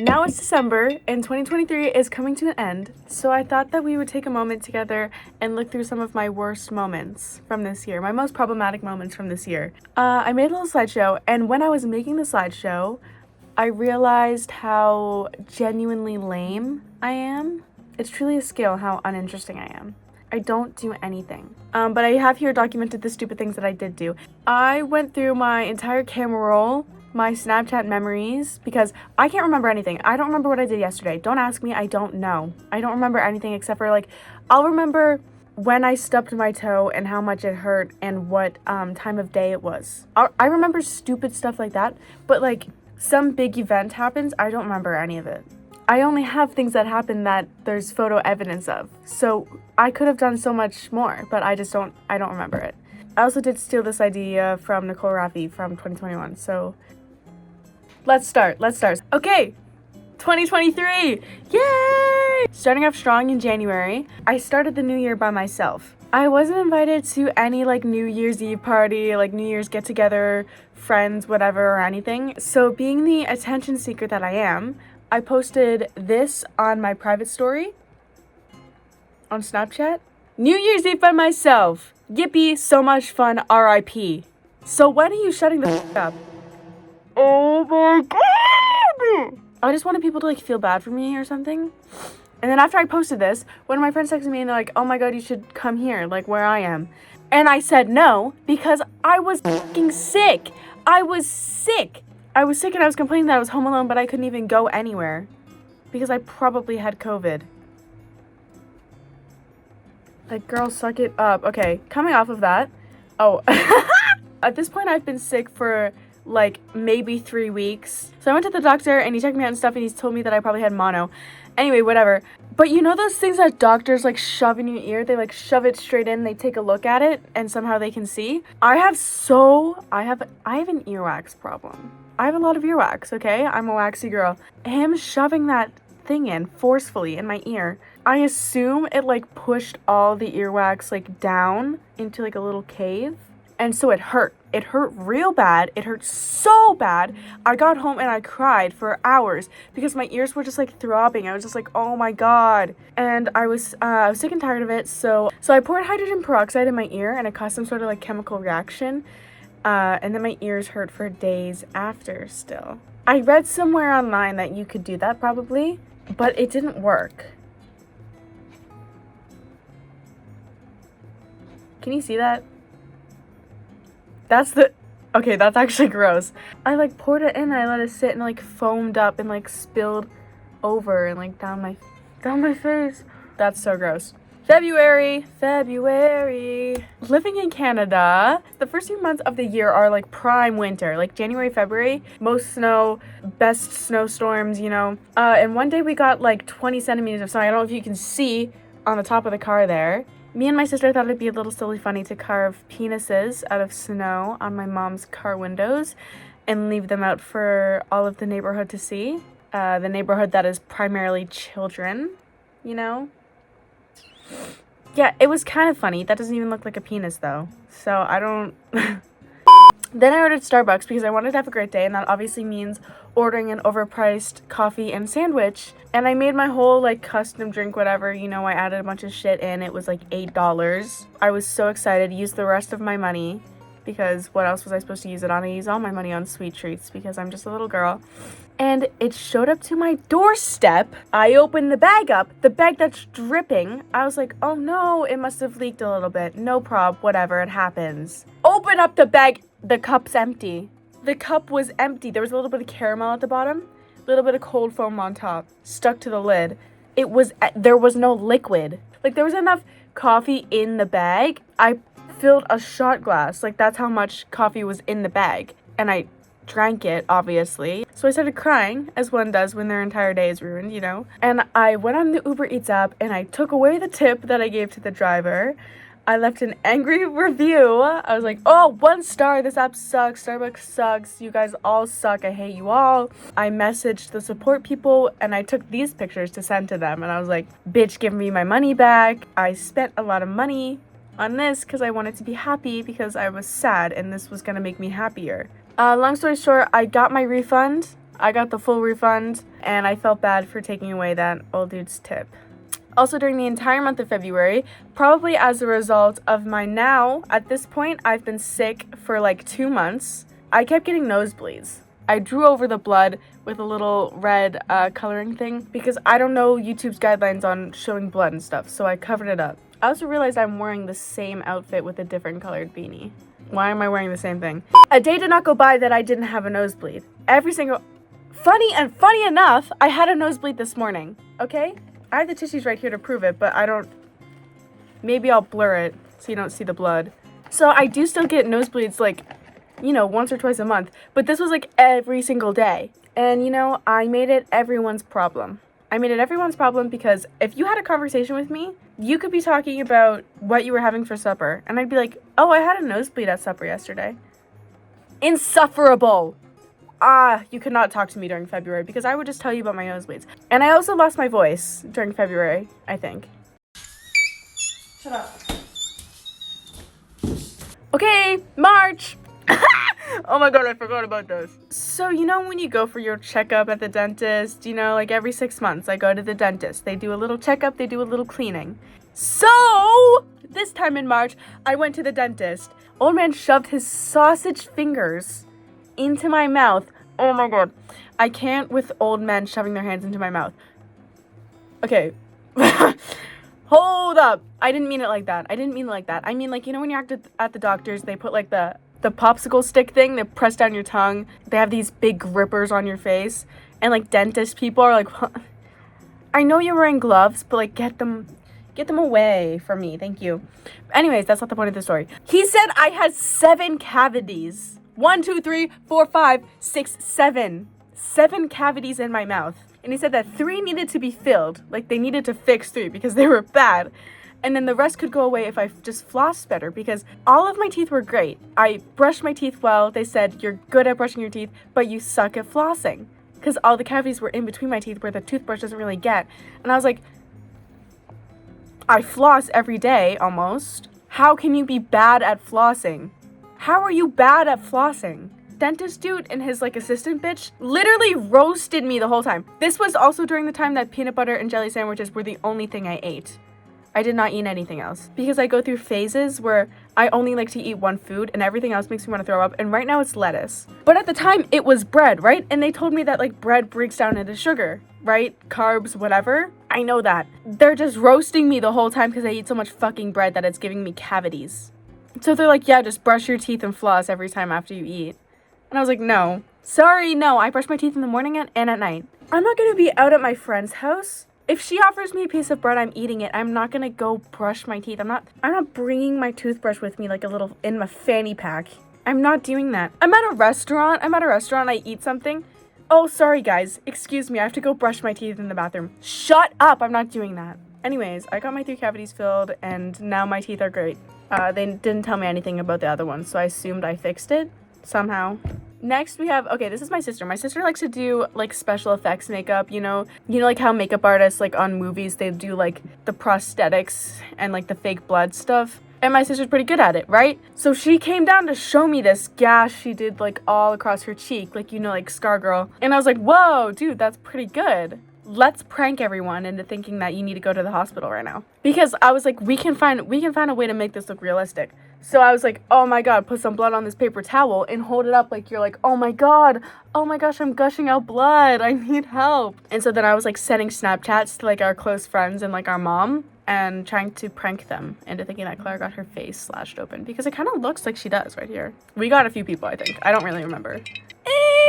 Now it's December and 2023 is coming to an end, so I thought that we would take a moment together and look through some of my worst moments from this year, my most problematic moments from this year. I made a little slideshow, and when I was making the slideshow, I realized how genuinely lame I am. It's truly a skill how uninteresting I am. I don't do anything. But I have here documented the stupid things that I did do. I went through my entire camera roll, my Snapchat memories, because I can't remember anything. I don't remember what I did yesterday. Don't ask me, I don't know. I don't remember anything except for I'll remember when I stubbed my toe and how much it hurt and what time of day it was. I remember stupid stuff like that, but some big event happens, I don't remember any of it. I only have things that happen that there's photo evidence of. So I could have done so much more, but I don't remember it. I also did steal this idea from Nicole Raffi from 2021. So let's start. Okay, 2023, yay! Starting off strong in January, I started the new year by myself. I wasn't invited to any New Year's Eve party, New Year's get together, friends, whatever, or anything. So being the attention seeker that I am, I posted this on my private story on Snapchat. New Year's Eve by myself. Yippee, so much fun, RIP. So when are you shutting the up? Oh my god! I just wanted people to feel bad for me or something. And then after I posted this, one of my friends texted me and they're like, oh my god, you should come here, where I am. And I said no, because I was fucking sick. I was sick and I was complaining that I was home alone, but I couldn't even go anywhere because I probably had COVID. Girl, suck it up. Okay, coming off of that. Oh, at this point I've been sick for maybe 3 weeks. So I went to the doctor and he checked me out and stuff and he told me that I probably had mono. Anyway, whatever. But you know those things that doctors shove in your ear? They shove it straight in, they take a look at it and somehow they can see. I have an earwax problem. I have a lot of earwax, okay? I'm a waxy girl. Him shoving that thing in forcefully in my ear, I assume it pushed all the earwax down into a little cave. And so it hurt. It hurt real bad. It hurt so bad. I got home and I cried for hours because my ears were just throbbing. I was just oh my god. And I was sick and tired of it. So I poured hydrogen peroxide in my ear and it caused some sort of chemical reaction. And then my ears hurt for days after still. I read somewhere online that you could do that probably, but it didn't work. Can you see that? That's actually gross. I poured it in, I let it sit and foamed up and spilled over and down my face. That's so gross. February. Living in Canada, the first few months of the year are prime winter, January, February, most snow, best snowstorms, and one day we got 20 centimeters of snow. I don't know if you can see on the top of the car there. Me and my sister thought it'd be a little silly funny to carve penises out of snow on my mom's car windows and leave them out for all of the neighborhood to see. The neighborhood that is primarily children, Yeah, it was kind of funny. That doesn't even look like a penis though. So I don't... Then I ordered Starbucks because I wanted to have a great day, and that obviously means ordering an overpriced coffee and sandwich. And I made my whole custom drink, whatever, I added a bunch of shit in. It was $8. I was so excited, used the rest of my money because what else was I supposed to use it on? I use all my money on sweet treats because I'm just a little girl. And it showed up to my doorstep. I opened the bag up, the bag that's dripping. I was like, oh no, it must have leaked a little bit. No prob, whatever, it happens. Open up the bag. The cup's empty. The cup was empty. There was a little bit of caramel at the bottom, a little bit of cold foam on top, stuck to the lid. There was no liquid. There was enough coffee in the bag. I filled a shot glass. That's how much coffee was in the bag. And I drank it, obviously. So I started crying, as one does when their entire day is ruined, And I went on the Uber Eats app and I took away the tip that I gave to the driver. I left an angry review. I was like, oh, 1 star, this app sucks, Starbucks sucks, you guys all suck, I hate you all. I messaged the support people and I took these pictures to send to them and I was like, bitch, give me my money back. I spent a lot of money on this because I wanted to be happy because I was sad and this was gonna make me happier. Long story short, I got my refund. I got the full refund, and I felt bad for taking away that old dude's tip. Also, during the entire month of February, probably as a result of at this point, I've been sick for like 2 months. I kept getting nosebleeds. I drew over the blood with a little red coloring thing because I don't know YouTube's guidelines on showing blood and stuff, so I covered it up. I also realized I'm wearing the same outfit with a different colored beanie. Why am I wearing the same thing? A day did not go by that I didn't have a nosebleed. Funny enough, I had a nosebleed this morning, okay? I have the tissues right here to prove it, but maybe I'll blur it so you don't see the blood. So I do still get nosebleeds like, once or twice a month, but this was like every single day. And I made it everyone's problem. I made it everyone's problem because if you had a conversation with me, you could be talking about what you were having for supper, and I'd be like, oh, I had a nosebleed at supper yesterday. Insufferable! You could not talk to me during February because I would just tell you about my nosebleeds. And I also lost my voice during February, I think. Shut up. Okay, March! Oh my god, I forgot about those. So, when you go for your checkup at the dentist, like every 6 months, I go to the dentist. They do a little checkup, they do a little cleaning. So, this time in March, I went to the dentist. Old man shoved his sausage fingers into my mouth. Oh my god. I can't with old men shoving their hands into my mouth. Okay. Hold up. I didn't mean it like that. I mean, like, when you're at the doctors, they put like the popsicle stick thing, they press down your tongue. They have these big grippers on your face. And like dentist people are like, I know you're wearing gloves, but like get them away from me. Thank you. Anyways, that's not the point of the story. He said I had 7 cavities. 1, 2, 3, 4, 5, 6, 7. 7 cavities in my mouth. And he said that 3 needed to be filled. Like they needed to fix 3 because they were bad. And then the rest could go away if I just flossed better because all of my teeth were great. I brushed my teeth well. They said, you're good at brushing your teeth, but you suck at flossing. Because all the cavities were in between my teeth where the toothbrush doesn't really get. And I was like, I floss every day almost. How can you be bad at flossing? How are you bad at flossing? Dentist dude and his like assistant bitch literally roasted me the whole time. This was also during the time that peanut butter and jelly sandwiches were the only thing I ate. I did not eat anything else because I go through phases where I only like to eat one food and everything else makes me want to throw up, and right now it's lettuce. But at the time it was bread, right? And they told me that like bread breaks down into sugar, right? Carbs, whatever. I know that. They're just roasting me the whole time because I eat so much fucking bread that it's giving me cavities. So they're like, yeah, just brush your teeth and floss every time after you eat. And I was like, no. Sorry, no. I brush my teeth in the morning and at night. I'm not gonna be out at my friend's house. If she offers me a piece of bread, I'm eating it. I'm not gonna go brush my teeth. I'm not bringing my toothbrush with me like a little in my fanny pack. I'm not doing that. I'm at a restaurant, I eat something. Oh, sorry guys. Excuse me, I have to go brush my teeth in the bathroom. Shut up, I'm not doing that. Anyways, I got my 3 cavities filled and now my teeth are great. They didn't tell me anything about the other ones, so I assumed I fixed it somehow. Next we have, okay, this is my sister. My sister likes to do like special effects makeup, like how makeup artists like on movies, they do like the prosthetics and like the fake blood stuff. And my sister's pretty good at it, right? So she came down to show me this gash she did like all across her cheek, like like Scar Girl. And I was like, whoa, dude, that's pretty good. Let's prank everyone into thinking that you need to go to the hospital right now. Because I was like, we can find a way to make this look realistic. So I was like, oh my god, put some blood on this paper towel and hold it up like you're like, oh my gosh, I'm gushing out blood. I need help. And so then I was like sending Snapchats to like our close friends and like our mom and trying to prank them into thinking that Claire got her face slashed open because it kind of looks like she does right here. We got a few people, I think. I don't really remember.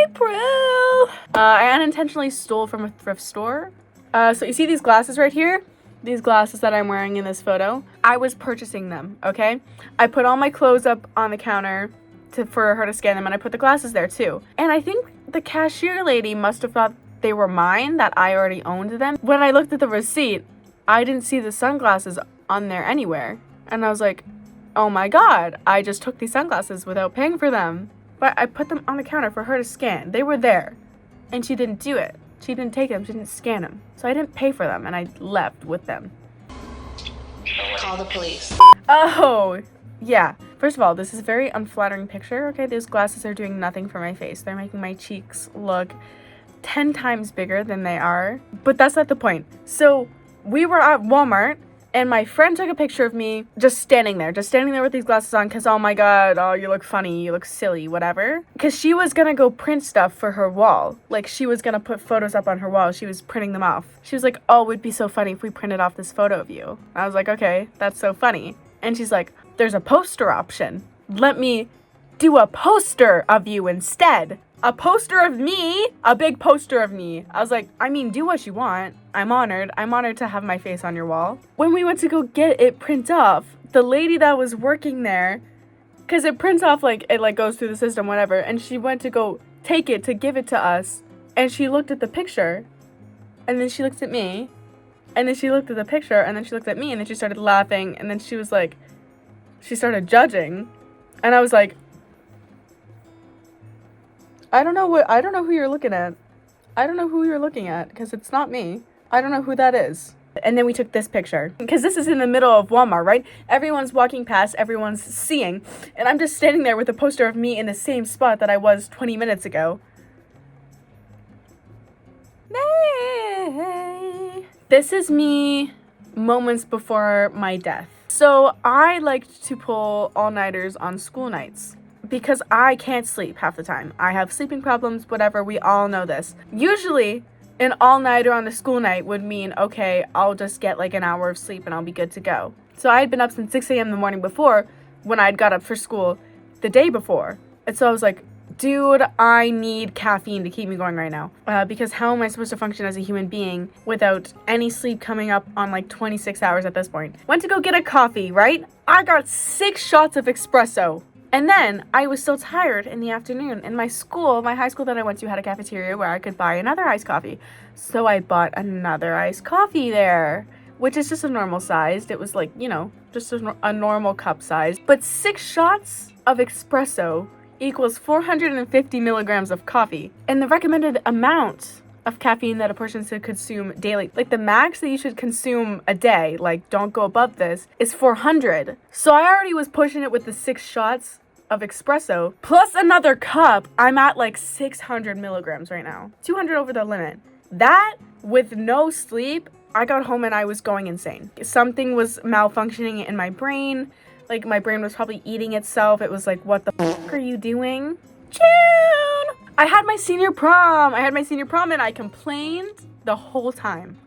April! I unintentionally stole from a thrift store. So you see these glasses right here? These glasses that I'm wearing in this photo? I was purchasing them, okay? I put all my clothes up on the counter for her to scan them, and I put the glasses there too. And I think the cashier lady must have thought they were mine, that I already owned them. When I looked at the receipt, I didn't see the sunglasses on there anywhere. And I was like, oh my god, I just took these sunglasses without paying for them. But I put them on the counter for her to scan. They were there. And she didn't do it. She didn't take them. She didn't scan them. So I didn't pay for them, and I left with them. Call the police. Oh, yeah. First of all, this is a very unflattering picture, okay? Those glasses are doing nothing for my face. They're making my cheeks look 10 times bigger than they are. But that's not the point. So we were at Walmart, and my friend took a picture of me just standing there with these glasses on, because, oh my god, oh, you look funny, you look silly, whatever. Because she was gonna go print stuff for her wall. Like, she was gonna put photos up on her wall. She was printing them off. She was like, oh, it would be so funny if we printed off this photo of you. I was like, okay, that's so funny. And she's like, there's a poster option. Let me do a poster of you instead. A poster of me? A big poster of me. I was like, I mean, do what you want. I'm honored. I'm honored to have my face on your wall. When we went to go get it print off, the lady that was working there, because it prints off, like, it, like, goes through the system, whatever, and she went to go take it to give it to us, and she looked at the picture, and then she looked at me, and then she looked at the picture, and then she looked at me, and then she started laughing, and then she was like, she started judging, and I was like, I don't know who you're looking at. I don't know who you're looking at, because it's not me. I don't know who that is. And then we took this picture, because this is in the middle of Walmart, right? Everyone's walking past, everyone's seeing, and I'm just standing there with a poster of me in the same spot that I was 20 minutes ago. This is me moments before my death. So I liked to pull all-nighters on school nights, because I can't sleep half the time. I have sleeping problems, whatever, we all know this. Usually, an all-nighter on a school night would mean, okay, I'll just get like an hour of sleep and I'll be good to go. So I had been up since 6 a.m. the morning before, when I'd got up for school the day before. And so I was like, dude, I need caffeine to keep me going right now. Because how am I supposed to function as a human being without any sleep coming up on like 26 hours at this point? Went to go get a coffee, right? I got 6 shots of espresso. And then I was still tired in the afternoon. And my high school that I went to had a cafeteria where I could buy another iced coffee. So I bought another iced coffee there, which is just a normal sized. It was like, you know, just a normal cup size. But 6 shots of espresso equals 450 milligrams of coffee. And the recommended amount of caffeine that a person should consume daily, like the max that you should consume a day, like don't go above this, is 400. So I already was pushing it with the 6 shots of espresso plus another cup. I'm at like 600 milligrams right now, 200 over the limit. That, with no sleep, I got home and I was going insane. Something was malfunctioning in my brain. Like, my brain was probably eating itself. It was like, what the fuck are you doing, June? I had my senior prom and I complained the whole time.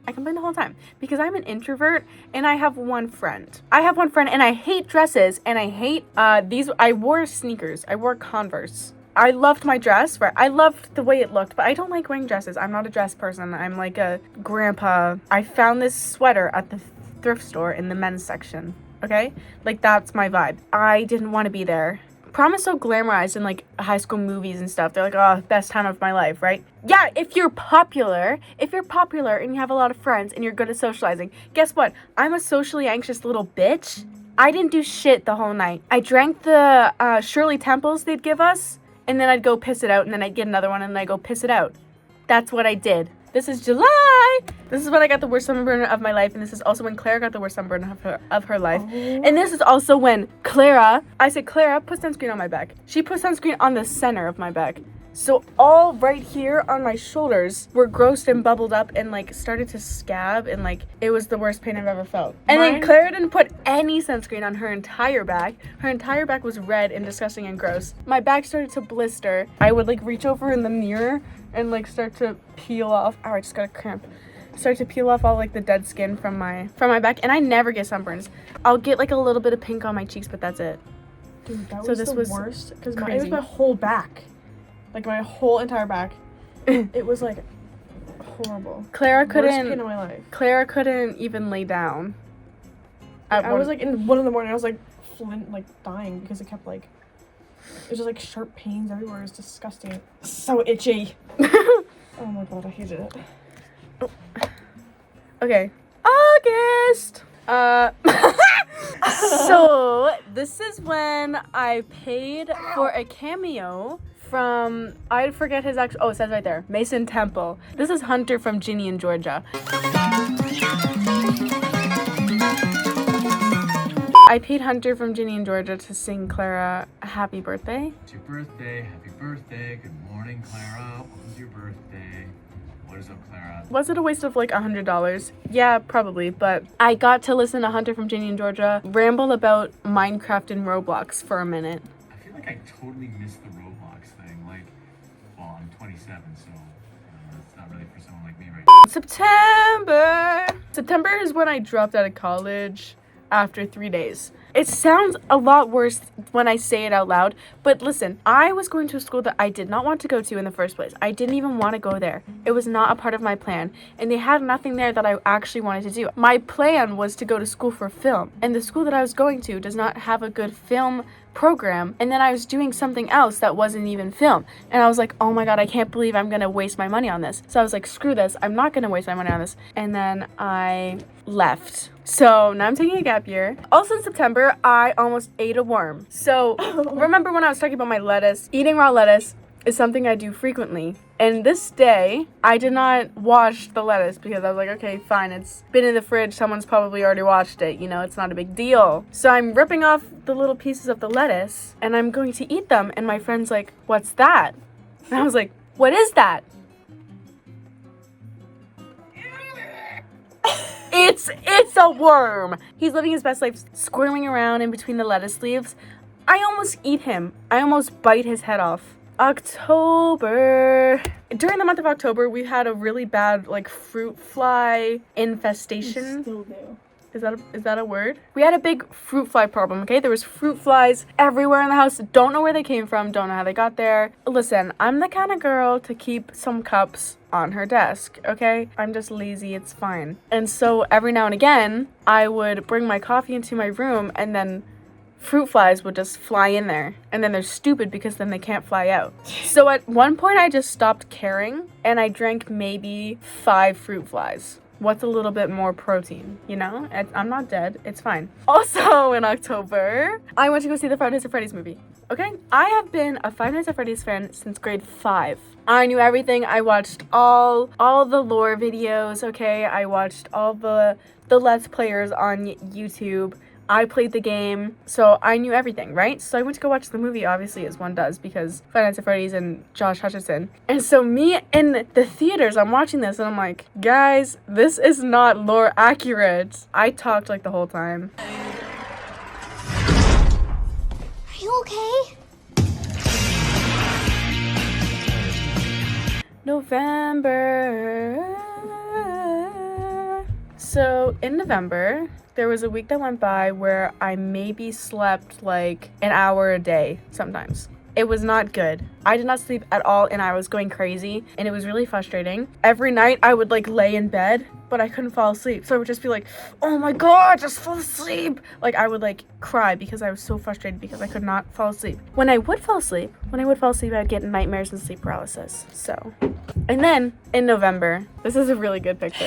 Because I'm an introvert and I have one friend. And I hate dresses and I hate I wore sneakers. I wore Converse. I loved my dress, right? I loved the way it looked, but I don't like wearing dresses. I'm not a dress person. I'm like a grandpa. I found this sweater at the thrift store in the men's section, okay? Like, that's my vibe. I didn't want to be there. Prom is so glamorized in like high school movies and stuff. They're like, oh, best time of my life, right? Yeah, if you're popular and you have a lot of friends and you're good at socializing, guess what? I'm a socially anxious little bitch. I didn't do shit the whole night. I drank the Shirley Temples they'd give us, and then I'd go piss it out, and then I'd get another one, and then I'd go piss it out. That's what I did. This is July. This is when I got the worst sunburn of my life, and this is also when Clara got the worst sunburn of her life. Oh. And this is also when Clara, put sunscreen on my back. She put sunscreen on the center of my back. So all right here on my shoulders were grossed and bubbled up and like started to scab, and like it was the worst pain I've ever felt. And then Clara didn't put any sunscreen on her entire back. Her entire back was red and disgusting and gross. My back started to blister. I would like reach over in the mirror and like start to peel off. Oh, I just got a cramp. Start to peel off all like the dead skin from my back, and I never get sunburns. I'll get like a little bit of pink on my cheeks, but that's it. Dude, that was the worst because it was my whole back. Like, my whole entire back. It was, like, horrible. Worst pain of my life. Clara couldn't even lay down. I was, like, in 1 a.m, I was, like, dying because it kept, like, it was just, like, sharp pains everywhere. It was disgusting. So itchy. Oh, my God, I hated it. Oh. Okay. August! So, this is when I paid for a cameo from, I forget his actual, oh, it says right there, Mason Temple. This is Hunter from Ginny in Georgia. I paid Hunter from Ginny and Georgia to sing Clara a happy birthday. It's your birthday. Happy birthday. Good morning, Clara. What was your birthday? What is up, Clara? Was it a waste of like $100? Yeah, probably, but I got to listen to Hunter from Ginny and Georgia ramble about Minecraft and Roblox for a minute. I feel like I totally missed the Roblox thing. Like, well, I'm 27, so it's not really for someone like me right now. September is when I dropped out of college after 3 days. It sounds a lot worse when I say it out loud, but listen, I was going to a school that I did not want to go to in the first place. I didn't even want to go there. It was not a part of my plan, and they had nothing there that I actually wanted to do. My plan was to go to school for film, and the school that I was going to does not have a good film program, and then I was doing something else that wasn't even film, and I was like, oh my god, I can't believe I'm gonna waste my money on this. So I was like, screw this, I'm not gonna waste my money on this, and then I left. So now I'm taking a gap year. Also in September, I almost ate a worm. So remember when I was talking about my lettuce? Eating raw lettuce is something I do frequently. And this day, I did not wash the lettuce because I was like, okay, fine, it's been in the fridge. Someone's probably already washed it. You know, it's not a big deal. So I'm ripping off the little pieces of the lettuce and I'm going to eat them. And my friend's like, what's that? And I was like, what is that? It's a worm. He's living his best life squirming around in between the lettuce leaves. I almost eat him. I almost bite his head off. October. During the month of October, we had a really bad like fruit fly infestation. We still do. Is that a word? We had a big fruit fly problem, okay? There was fruit flies everywhere in the house. Don't know where they came from. Don't know how they got there. Listen, I'm the kind of girl to keep some cups on her desk, okay? I'm just lazy. It's fine. And so every now and again, I would bring my coffee into my room and then fruit flies would just fly in there. And then they're stupid because then they can't fly out. So at one point, I just stopped caring and I drank maybe 5 fruit flies. What's a little bit more protein, you know? I'm not dead. It's fine. Also in October, I went to go see the Five Nights at Freddy's movie. Okay? I have been a Five Nights at Freddy's fan since grade 5. I knew everything. I watched all the lore videos, okay? I watched all the Let's Players on YouTube. I played the game, so I knew everything, right? So I went to go watch the movie, obviously, as one does, because Five Nights at Freddy's and Josh Hutcherson. And so me in the theaters, I'm watching this, and I'm like, guys, this is not lore accurate. I talked, like, the whole time. Are you okay? November. So, in November, there was a week that went by where I maybe slept like an hour a day sometimes. It was not good. I did not sleep at all and I was going crazy and it was really frustrating. Every night I would like lay in bed, but I couldn't fall asleep. So I would just be like, oh my god, just fall asleep. Like I would like cry because I was so frustrated because I could not fall asleep. When I would fall asleep, I'd get nightmares and sleep paralysis. So, and then in November, this is a really good picture.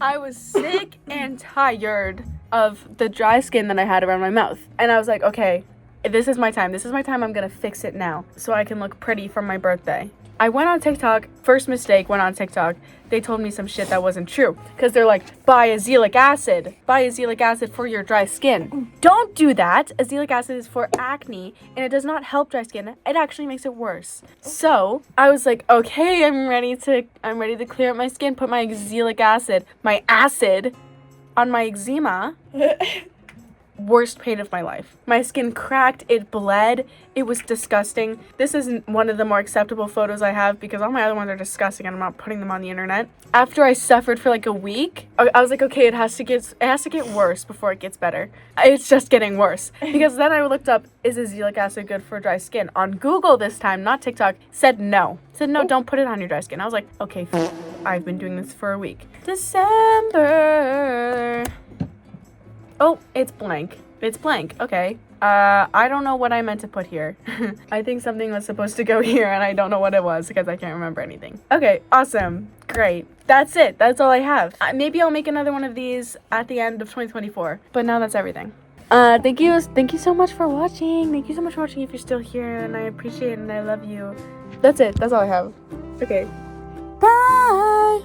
I was sick and tired of the dry skin that I had around my mouth. And I was like, okay, this is my time. I'm gonna fix it now so I can look pretty for my birthday. I went on TikTok, first mistake, went on TikTok. They told me some shit that wasn't true. Because they're like, buy azelaic acid. Buy azelaic acid for your dry skin. Don't do that. Azelaic acid is for acne and it does not help dry skin. It actually makes it worse. So I was like, okay, I'm ready to clear up my skin, put my azelaic acid, my acid on my eczema. Worst pain of my life. My skin cracked, it bled, it was disgusting. This isn't one of the more acceptable photos I have because all my other ones are disgusting and I'm not putting them on the internet. After I suffered for like a week, I was like, okay, it has to get worse before it gets better. It's just getting worse. Because then I looked up, is azelaic acid good for dry skin? On Google this time, not TikTok, said no. Said no, don't put it on your dry skin. I was like, okay, I've been doing this for a week. December. Oh, it's blank. It's blank. Okay. I don't know what I meant to put here. I think something was supposed to go here and I don't know what it was because I can't remember anything. Okay, awesome. Great. That's it. That's all I have. Maybe I'll make another one of these at the end of 2024. But now that's everything. Thank you so much for watching. Thank you so much for watching if you're still here and I appreciate it and I love you. That's it. That's all I have. Okay. Bye.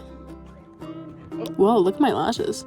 Whoa, look at my lashes.